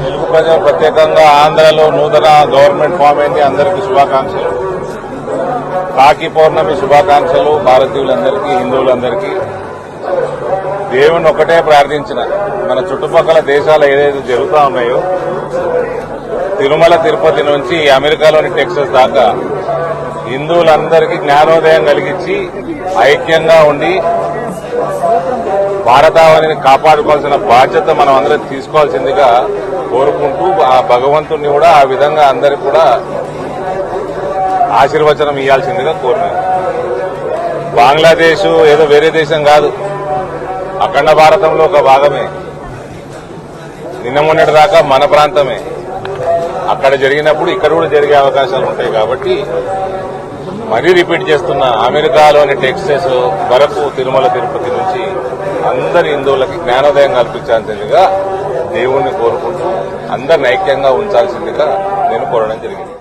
తెలుగు ప్రజలు ప్రత్యేకంగా ఆంధ్రలో నూతన గవర్నమెంట్ ఫామ్ అయింది. అందరికీ శుభాకాంక్షలు. రాఖీ పౌర్ణమి శుభాకాంక్షలు భారతీయులందరికీ, హిందువులందరికీ. దేవుని ఒకటే ప్రార్థించిన, మన చుట్టుపక్కల దేశాలు ఏదైతే జరుగుతూ ఉన్నాయో, తిరుమల తిరుపతి నుంచి అమెరికాలోని టెక్సస్ దాకా హిందువులందరికీ జ్ఞానోదయం కలిగించి ఐక్యంగా ఉండి భారతావనిని కాపాడుకోవాల్సిన బాధ్యత మనం అందరం తీసుకోవాల్సిందిగా కోరుకుంటూ, ఆ భగవంతుణ్ణి కూడా ఆ విధంగా అందరికి కూడా ఆశీర్వచనం ఇవ్వాల్సిందిగా కోరినారు. బంగ్లాదేశ్ ఏదో వేరే దేశం కాదు, అఖండ భారతంలో ఒక భాగమే. నిన్న మొన్నటి దాకా మన ప్రాంతమే. అక్కడ జరిగినప్పుడు ఇక్కడ కూడా జరిగే అవకాశాలు ఉంటాయి. కాబట్టి మరీ రిపీట్ చేస్తున్న, అమెరికాలోని టెక్సస్ వరకు తిరుమల తిరుపతి నుంచి అందరి హిందువులకి జ్ఞానోదయం కల్పించాల్సిందిగా దేవుణ్ణి కోరుకుంటూ అందరిని ఐక్యంగా ఉంచాల్సిందిగా నేను కోరడం జరిగింది.